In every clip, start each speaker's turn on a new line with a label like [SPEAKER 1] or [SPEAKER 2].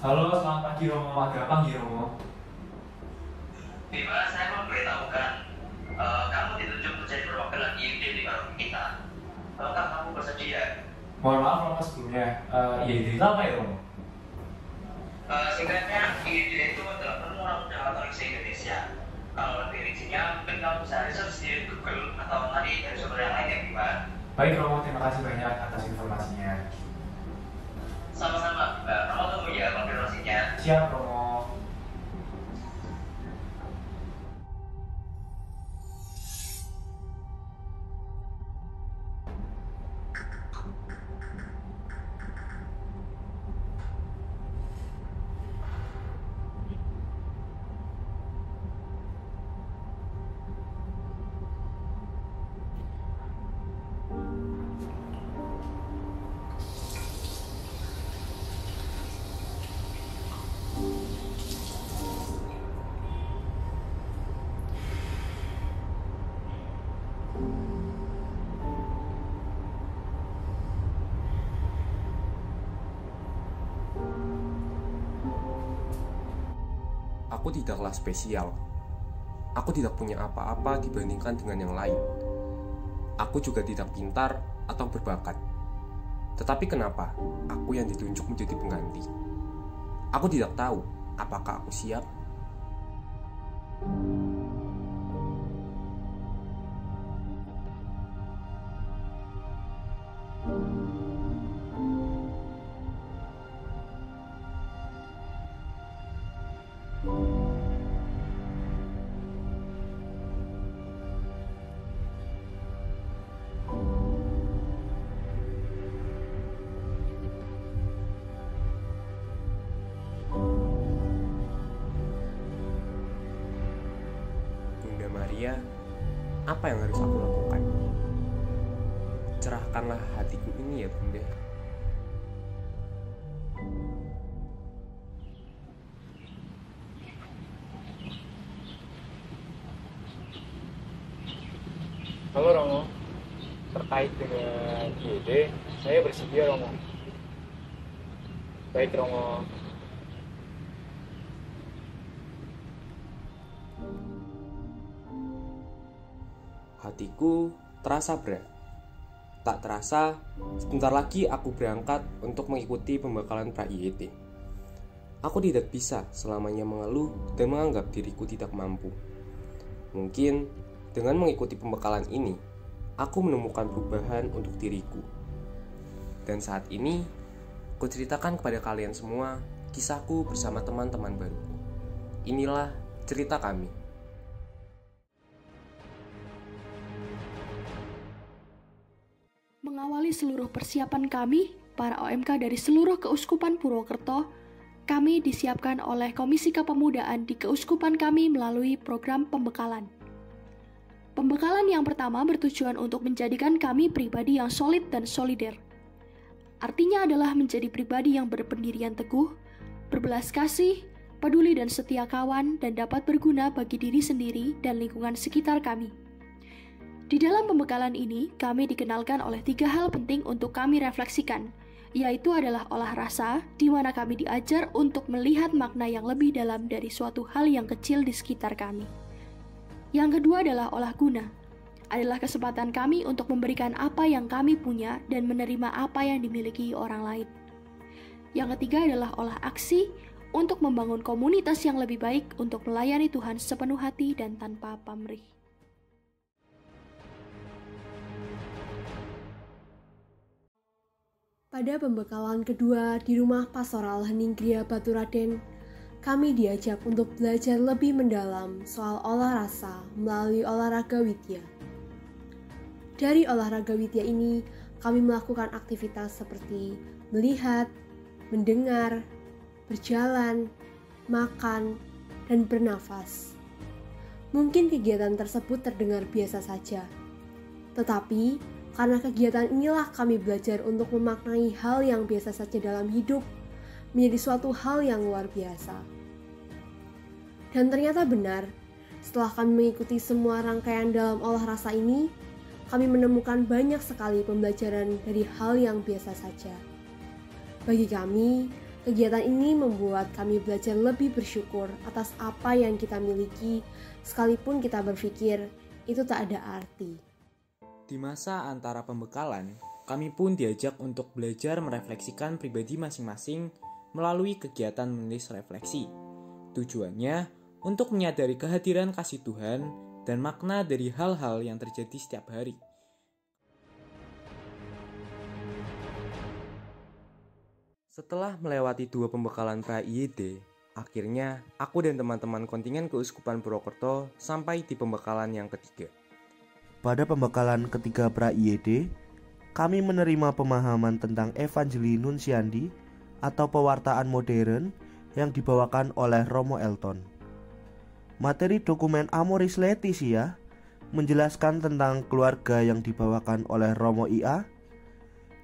[SPEAKER 1] Halo, selamat pagi Romo. Ada apa nih Romo?
[SPEAKER 2] Bima, saya mau beritahukan, kamu ditunjuk menjadi perwakilan IUD di baru kita. Apakah kamu bersedia?
[SPEAKER 1] Mohon maaf Romo sebelumnya. Ya itu apa ya Romo?
[SPEAKER 2] Singkatnya, IUD itu adalah Perhimpunan Undang-Undang Indonesia. Kalau lebih rincinya, mungkin kamu bisa research di Google atau tadi dari sumber yang lain ya, Bima.
[SPEAKER 1] Baik Romo, terima kasih banyak atas informasinya.
[SPEAKER 2] Sama-sama, Mbak. Kamu tunggu ya konfirmasinya.
[SPEAKER 1] Siap Romo.
[SPEAKER 3] Aku tidaklah spesial. Aku tidak punya apa-apa dibandingkan dengan yang lain. Aku juga tidak pintar atau berbakat. Tetapi kenapa aku yang ditunjuk menjadi pengganti? Aku tidak tahu apakah aku siap. Bunda Maria, apa yang harus aku lakukan? Cerahkanlah hatiku ini ya Bunda.
[SPEAKER 4] Halo Romo, terkait dengan IED, saya bersedia Romo. Baik Romo.
[SPEAKER 3] Hatiku terasa berat. Tak terasa, sebentar lagi aku berangkat untuk mengikuti pembekalan pra-IET. Aku tidak bisa selamanya mengeluh dan menganggap diriku tidak mampu. Mungkin dengan mengikuti pembekalan ini, aku menemukan perubahan untuk diriku. Dan saat ini, aku ceritakan kepada kalian semua kisahku bersama teman-teman baruku. Inilah cerita kami.
[SPEAKER 5] Mengawali seluruh persiapan kami, para OMK dari seluruh Keuskupan Purwokerto, kami disiapkan oleh Komisi Kepemudaan di Keuskupan kami melalui program pembekalan. Pembekalan yang pertama bertujuan untuk menjadikan kami pribadi yang solid dan solider. Artinya adalah menjadi pribadi yang berpendirian teguh, berbelas kasih, peduli dan setia kawan, dan dapat berguna bagi diri sendiri dan lingkungan sekitar kami. Di dalam pembekalan ini, kami dikenalkan oleh 3 hal penting untuk kami refleksikan, yaitu adalah olah rasa, di mana kami diajar untuk melihat makna yang lebih dalam dari suatu hal yang kecil di sekitar kami. Yang kedua adalah olah guna, adalah kesempatan kami untuk memberikan apa yang kami punya dan menerima apa yang dimiliki orang lain. Yang ketiga adalah olah aksi, untuk membangun komunitas yang lebih baik untuk melayani Tuhan sepenuh hati dan tanpa pamrih.
[SPEAKER 6] Pada pembekalan kedua di Rumah Pastoral Hening Gria Baturaden, kami diajak untuk belajar lebih mendalam soal olah rasa melalui olahraga widya. Dari olahraga widya ini, kami melakukan aktivitas seperti melihat, mendengar, berjalan, makan, dan bernafas. Mungkin kegiatan tersebut terdengar biasa saja, tetapi karena kegiatan inilah kami belajar untuk memaknai hal yang biasa saja dalam hidup menjadi suatu hal yang luar biasa. Dan ternyata benar, setelah kami mengikuti semua rangkaian dalam olah rasa ini, kami menemukan banyak sekali pembelajaran dari hal yang biasa saja. Bagi kami, Kegiatan ini membuat kami belajar lebih bersyukur atas apa yang kita miliki, sekalipun kita berpikir itu tak ada arti.
[SPEAKER 3] Di masa antara pembekalan, kami pun diajak untuk belajar merefleksikan pribadi masing-masing melalui kegiatan menulis refleksi. Tujuannya untuk menyadari kehadiran kasih Tuhan dan makna dari hal-hal yang terjadi setiap hari. Setelah melewati 2 pembekalan pra-IYD, akhirnya aku dan teman-teman kontingen Keuskupan Purwokerto sampai di pembekalan yang ketiga.
[SPEAKER 7] Pada pembekalan ketiga pra-IYD, kami menerima pemahaman tentang Evangeli Nunciandi atau pewartaan modern yang dibawakan oleh Romo Elton. Materi dokumen Amoris Laetitia menjelaskan tentang keluarga yang dibawakan oleh Romo IA.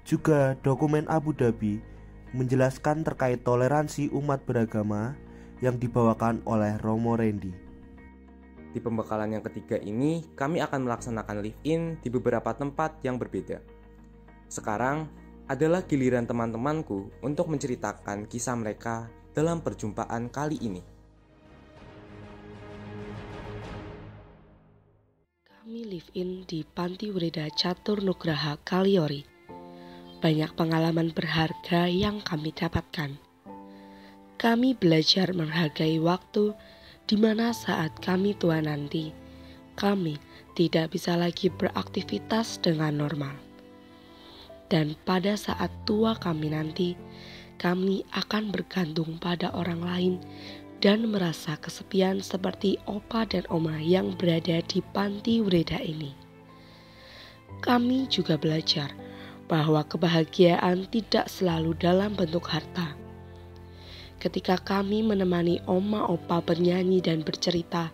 [SPEAKER 7] Juga dokumen Abu Dhabi menjelaskan terkait toleransi umat beragama yang dibawakan oleh Romo Randy.
[SPEAKER 3] Di pembekalan yang ketiga ini, kami akan melaksanakan live-in di beberapa tempat yang berbeda. Sekarang adalah giliran teman-temanku untuk menceritakan kisah mereka dalam perjumpaan kali ini.
[SPEAKER 8] Kami live-in di Panti Wereda Catur Nugraha Kaliori. Banyak pengalaman berharga yang kami dapatkan. Kami belajar menghargai waktu di mana saat kami tua nanti, kami tidak bisa lagi beraktivitas dengan normal. Dan pada saat tua kami nanti, kami akan bergantung pada orang lain dan merasa kesepian seperti opa dan oma yang berada di Panti Wereda ini. Kami juga belajar bahwa kebahagiaan tidak selalu dalam bentuk harta. Ketika kami menemani oma opa bernyanyi dan bercerita,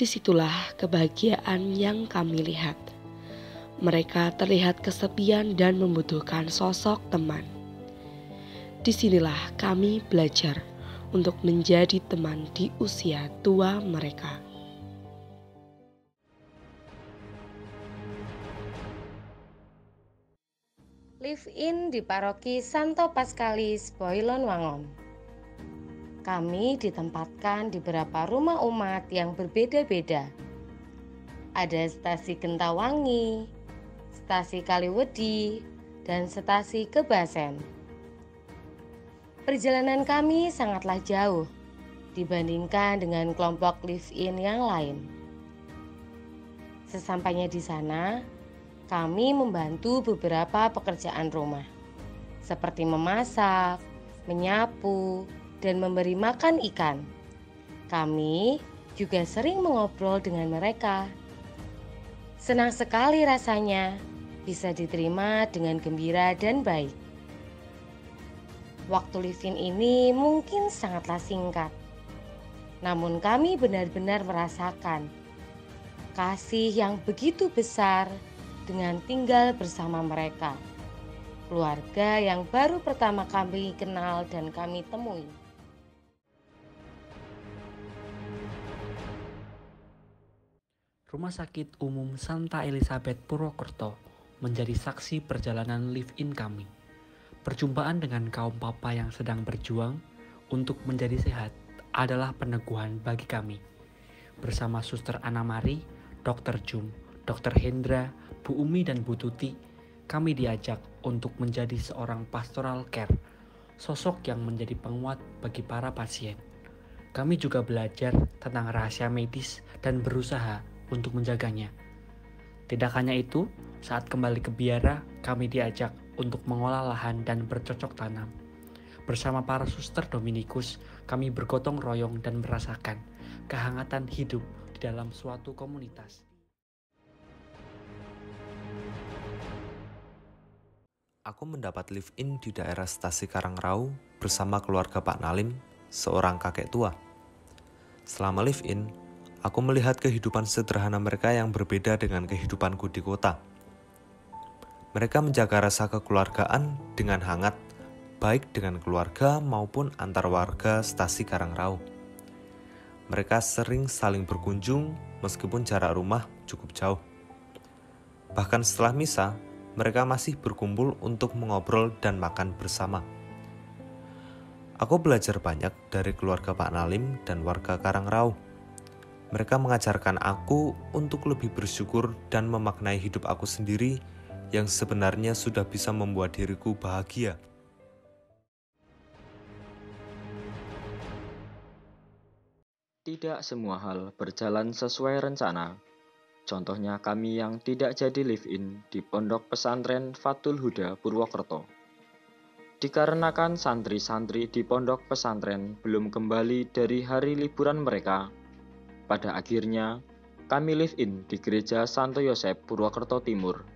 [SPEAKER 8] disitulah kebahagiaan yang kami lihat. Mereka terlihat kesepian dan membutuhkan sosok teman. Disinilah kami belajar untuk menjadi teman di usia tua mereka.
[SPEAKER 9] Live-in di Paroki Santo Paskalis, Boilon Wangon. Kami ditempatkan di beberapa rumah umat yang berbeda-beda. Ada stasi Gentawangi, stasi Kaliwedi, dan stasi Kebasen. Perjalanan kami sangatlah jauh dibandingkan dengan kelompok live-in yang lain. Sesampainya di sana, kami membantu beberapa pekerjaan rumah, seperti memasak, menyapu, dan memberi makan ikan. Kami juga sering mengobrol dengan mereka. Senang sekali rasanya bisa diterima dengan gembira dan baik. Waktu live-in ini mungkin sangatlah singkat, namun kami benar-benar merasakan kasih yang begitu besar dengan tinggal bersama mereka, keluarga yang baru pertama kami kenal dan kami temui.
[SPEAKER 10] Rumah Sakit Umum Santa Elizabeth Purwokerto menjadi saksi perjalanan live-in kami. Perjumpaan dengan kaum papa yang sedang berjuang untuk menjadi sehat adalah peneguhan bagi kami. Bersama Suster Anna Mari, Dr. Jum, Dr. Hendra, Bu Umi dan Bu Tuti, kami diajak untuk menjadi seorang pastoral care, sosok yang menjadi penguat bagi para pasien. Kami juga belajar tentang rahasia medis dan berusaha untuk menjaganya. Tidak hanya itu, saat kembali ke biara, kami diajak untuk mengolah lahan dan bercocok tanam. Bersama para suster Dominikus, kami bergotong royong dan merasakan kehangatan hidup di dalam suatu komunitas.
[SPEAKER 11] Aku mendapat live-in di daerah Stasi Karangrau bersama keluarga Pak Nalim, seorang kakek tua. Selama live-in, aku melihat kehidupan sederhana mereka yang berbeda dengan kehidupanku di kota. Mereka menjaga rasa kekeluargaan dengan hangat, baik dengan keluarga maupun antar warga Stasi Karangrau. Mereka sering saling berkunjung meskipun jarak rumah cukup jauh. Bahkan setelah misa, mereka masih berkumpul untuk mengobrol dan makan bersama. Aku belajar banyak dari keluarga Pak Nalim dan warga Karangrau. Mereka mengajarkan aku untuk lebih bersyukur dan memaknai hidup aku sendiri yang sebenarnya sudah bisa membuat diriku bahagia.
[SPEAKER 12] Tidak semua hal berjalan sesuai rencana. Contohnya kami yang tidak jadi live-in di Pondok Pesantren Fathul Huda Purwokerto. Dikarenakan santri-santri di pondok pesantren belum kembali dari hari liburan mereka, pada akhirnya kami live-in di Gereja Santo Yosep Purwokerto Timur.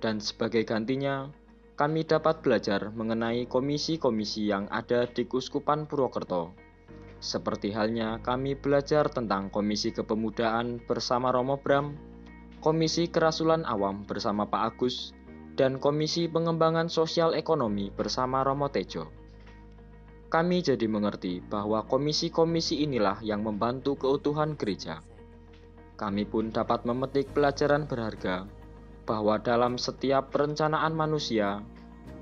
[SPEAKER 12] Dan sebagai gantinya, kami dapat belajar mengenai komisi-komisi yang ada di Keuskupan Purwokerto. Seperti halnya kami belajar tentang Komisi Kepemudaan bersama Romo Bram, Komisi Kerasulan Awam bersama Pak Agus, dan Komisi Pengembangan Sosial Ekonomi bersama Romo Tejo. Kami jadi mengerti bahwa komisi-komisi inilah yang membantu keutuhan gereja. Kami pun dapat memetik pelajaran berharga bahwa dalam setiap perencanaan manusia,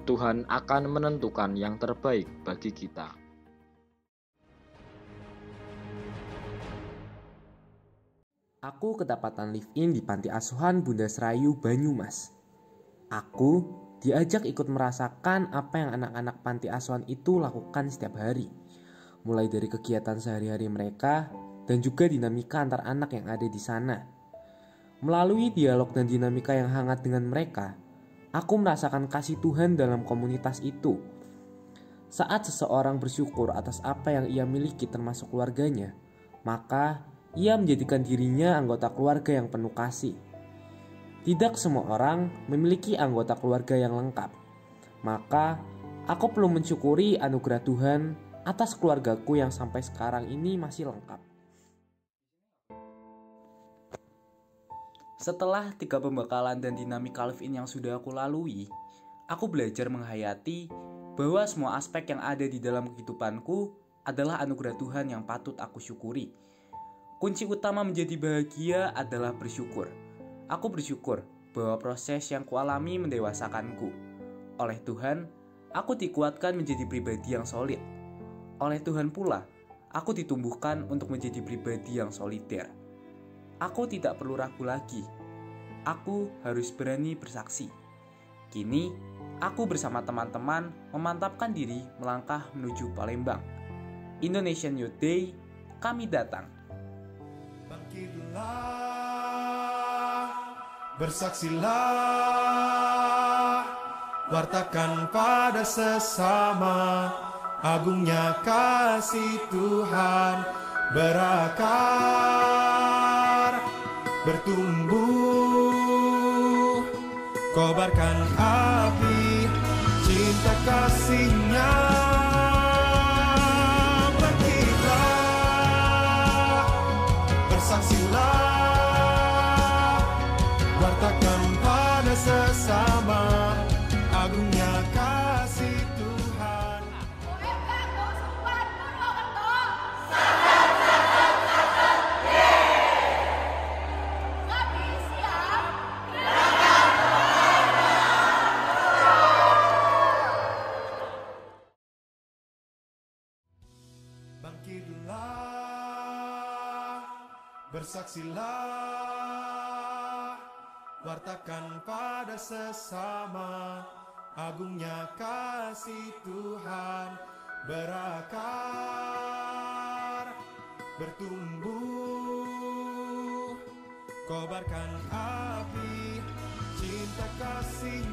[SPEAKER 12] Tuhan akan menentukan yang terbaik bagi kita.
[SPEAKER 3] Aku kedapatan live-in di Panti Asuhan Bunda Serayu, Banyumas. Aku diajak ikut merasakan apa yang anak-anak panti asuhan itu lakukan setiap hari. Mulai dari kegiatan sehari-hari mereka dan juga dinamika antar anak yang ada di sana. Melalui dialog dan dinamika yang hangat dengan mereka, aku merasakan kasih Tuhan dalam komunitas itu. Saat seseorang bersyukur atas apa yang ia miliki termasuk keluarganya, maka ia menjadikan dirinya anggota keluarga yang penuh kasih. Tidak semua orang memiliki anggota keluarga yang lengkap. Maka aku perlu mensyukuri anugerah Tuhan atas keluargaku yang sampai sekarang ini masih lengkap. Setelah 3 pembekalan dan dinamika live-in yang sudah aku lalui, aku belajar menghayati bahwa semua aspek yang ada di dalam kehidupanku adalah anugerah Tuhan yang patut aku syukuri. Kunci utama menjadi bahagia adalah bersyukur. Aku bersyukur bahwa proses yang kualami mendewasakanku. Oleh Tuhan, aku dikuatkan menjadi pribadi yang solid. Oleh Tuhan pula, aku ditumbuhkan untuk menjadi pribadi yang solider. Aku tidak perlu ragu lagi. Aku harus berani bersaksi. Kini, aku bersama teman-teman memantapkan diri melangkah menuju Palembang. Indonesian Youth Day, kami datang.
[SPEAKER 13] Bersaksilah, wartakan pada sesama agungnya kasih Tuhan, berakar, bertumbuh, kobarkan api cinta kasih-Nya. Bangkitlah, bersaksilah, wartakan pada sesama agungnya kasih Tuhan. Bangkitlah, bersaksilah, wartakan pada sesama agungnya kasih Tuhan, berakar, bertumbuh, kobarkan api cinta kasih